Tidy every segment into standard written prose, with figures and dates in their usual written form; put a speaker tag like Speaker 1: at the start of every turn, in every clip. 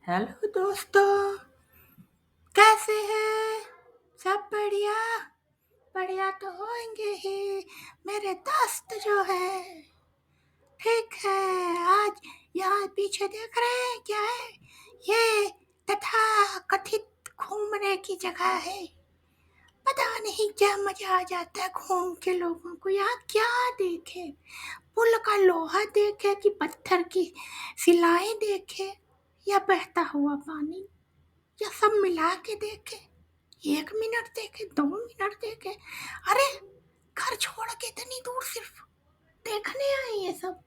Speaker 1: Hello दोस्तों, कैसे हैं? सब बढ़िया? बढ़िया तो होंगे ही मेरे दोस्त जो है। ठीक है, आज यहाँ पीछे देख रहे हैं क्या है? ये तथा कथित घूमने की जगह है। पता नहीं क्या मजा आ जाता है घूम के लोगों को। यहाँ क्या देखे, पुल का लोहा देखे कि पत्थर की सिलाएं देखे या बहता हुआ पानी, या सब मिला के देखे। 1 मिनट देखे, 2 मिनट देखे। अरे, घर छोड़ के इतनी दूर सिर्फ देखने आए ये सब?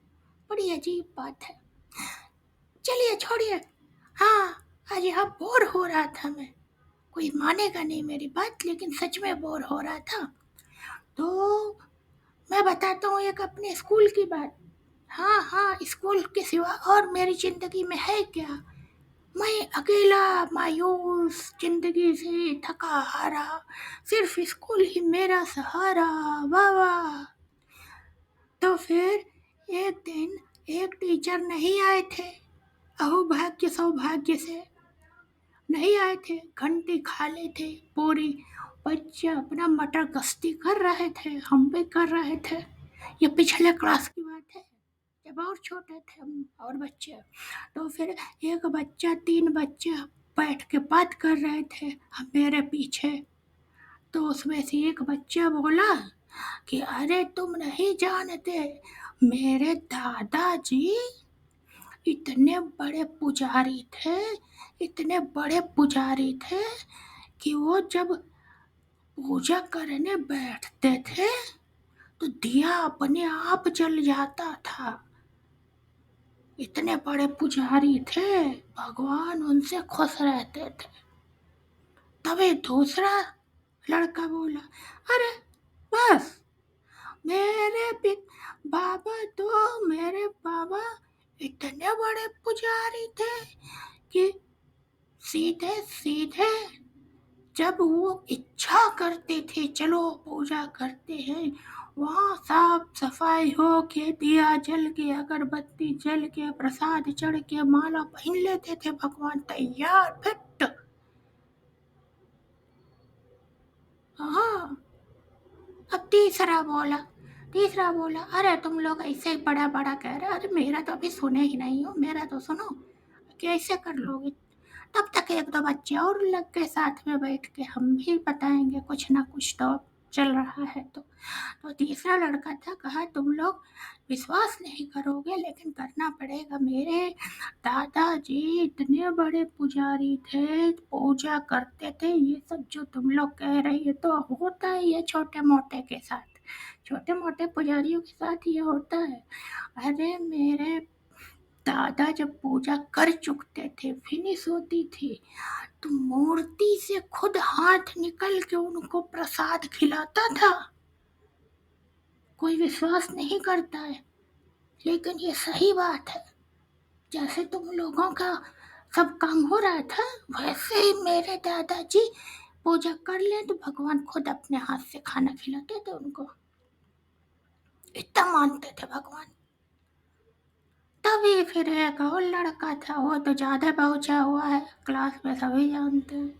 Speaker 1: बड़ी अजीब बात है। चलिए छोड़िए। हाँ, आज यहाँ बोर हो रहा था मैं। कोई मानेगा नहीं मेरी बात, लेकिन सच में बोर हो रहा था। तो मैं बताता हूँ एक अपने स्कूल की बात। हाँ हाँ, स्कूल के सिवा और मेरी जिंदगी में है क्या? मैं अकेला मायूस जिंदगी से थका हारा, सिर्फ स्कूल ही मेरा सहारा। वाह वाह। तो फिर एक दिन एक टीचर नहीं आए थे। अहो भाग्य सौभाग्य से नहीं आए थे। घंटी खाली थे पूरी। बच्चे अपना मटर गश्ती कर रहे थे, हम भी कर रहे थे। ये पिछले क्लास की बात है, जब और छोटे थे हम और बच्चे। तो फिर एक बच्चा, 3 बच्चे बैठ के बात कर रहे थे हम मेरे पीछे। तो उसमें से एक बच्चा बोला कि अरे तुम नहीं जानते, मेरे दादाजी इतने बड़े पुजारी थे, इतने बड़े पुजारी थे कि वो जब पूजा करने बैठते थे तो दिया अपने आप जल जाता था। इतने बड़े पुजारी थे, भगवान उनसे खुश रहते थे। तभी दूसरा लड़का बोला, अरे बस, मेरे बाबा इतने बड़े पुजारी थे कि सीधे सीधे जब वो इच्छा करते थे चलो पूजा करते हैं, वहाँ साफ सफाई हो के, दिया जल के, अगरबत्ती जल के, प्रसाद चढ़ के, माला पहन लेते थे, भगवान तैयार फिट। हाँ। अब तीसरा बोला, अरे तुम लोग ऐसे ही बड़ा बड़ा कह रहे, अरे मेरा तो अभी सुने ही नहीं हो, मेरा तो सुनो, कैसे कर लोगे? तब तक एक दो बच्चे और लग गए साथ में बैठ के, हम भी बताएंगे कुछ ना कुछ तो चल रहा है। तो तीसरा लड़का था, कहा तुम लोग विश्वास नहीं करोगे लेकिन करना पड़ेगा, मेरे दादाजी इतने बड़े पुजारी थे, पूजा करते थे। ये सब जो तुम लोग कह रही है तो होता है, ये छोटे मोटे के साथ, छोटे मोटे पुजारियों के साथ ये होता है। अरे मेरे दादा जब पूजा कर चुकते थे, फिनिश होती थी, तो मूर्ति से खुद हाथ निकल के उनको प्रसाद खिलाता था। कोई विश्वास नहीं करता है, लेकिन ये सही बात है। जैसे तुम लोगों का सब काम हो रहा था, वैसे ही मेरे दादाजी पूजा कर ले तो भगवान खुद अपने हाथ से खाना खिलाते थे उनको। इतना मानते थे भगवान। तभी फिर एक और लड़का था, वो तो ज्यादा पहुंचा हुआ है, क्लास में सभी जानते हैं।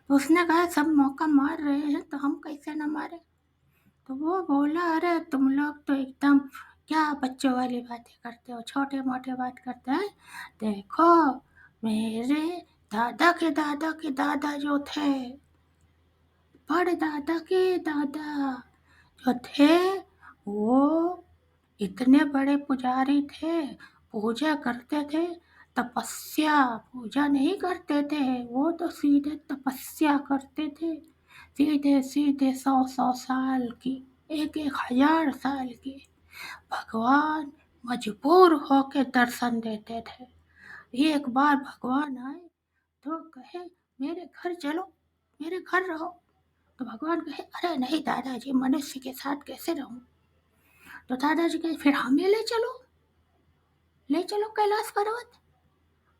Speaker 1: उसने कहा सब मौका मार रहे हैं तो हम कैसे न मारे। तो वो बोला, अरे तुम लोग तो एकदम क्या बच्चों वाली बातें करते हो, छोटे मोटे बात करते हैं। देखो, मेरे दादा के दादा के दादा जो थे, बड़े दादा के दादा जो थे, वो इतने बड़े पुजारी थे, पूजा करते थे। तपस्या, पूजा नहीं करते थे, वो तो सीधे तपस्या करते थे। सीधे सीधे 100-100 साल की, 1-1 हजार साल की। भगवान मजबूर होके दर्शन देते थे। एक बार भगवान आए तो कहे मेरे घर चलो, मेरे घर रहो। तो भगवान कहे, अरे नहीं दादाजी, मनुष्य के साथ कैसे रहूं? तो दादाजी कहे, फिर हमें ले चलो, ले चलो कैलाश पर्वत।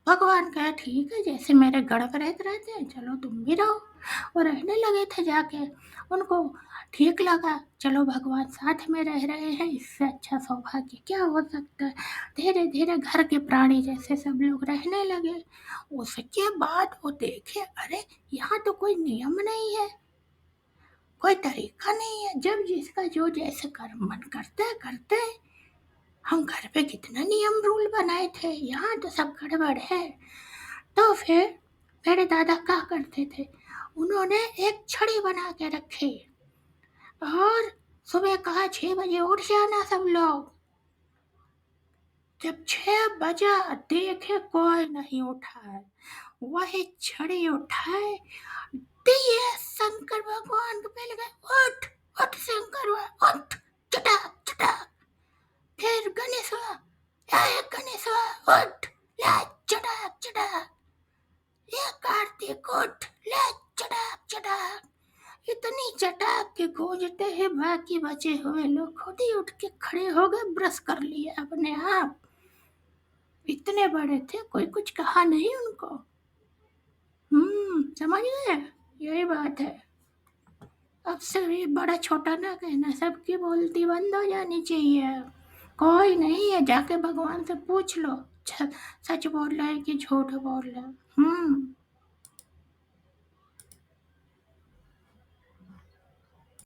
Speaker 1: भगवान कहा ठीक है, जैसे मेरे गड़बड़ेत रहते हैं चलो तुम भी रहो। और रहने लगे थे जाके। उनको ठीक लगा, चलो भगवान साथ में रह रहे हैं, इससे अच्छा सौभाग्य क्या हो सकता है। धीरे धीरे घर के प्राणी जैसे सब लोग रहने लगे। उसके बाद वो देखे, अरे यहाँ तो कोई नियम नहीं है, कोई तरीका नहीं है, जब जिसका जो जैसे कर्म मन करता है करते हैं। हम घर पे कितना नियम रूल बनाए थे, यहाँ तो सब गड़बड़ है। तो फिर मेरे दादा क्या करते थे, उन्होंने एक छड़ी बना के रखी और सुबह कहा 6 बजे उठ जाना सब लोग। जब 6 बजा देखे कोई नहीं उठा है, वही छड़ी उठाए दिए शंकर भगवान के पहले गए, उठ उठ शंकर उठ, चटाक चटाक। फिर गणेशवा, आए गणेशवा उठ, ले चटाक चटाक। ये कार्तिक उठ, ले चटाक चटाक। इतनी चटाक के गूंजते ही बाकी बचे हुए लोग खुद ही उठ के खड़े हो गए, ब्रश कर लिए अपने आप। इतने बड़े थे, कोई कुछ कहा नहीं उनको। समझ गए, यही बात है। अब से ये बड़ा छोटा ना कहना, सबकी बोलती बंद हो जानी चाहिए। कोई नहीं है, जाके भगवान से पूछ लो सच बोल रहा है कि झूठ बोल रहा है।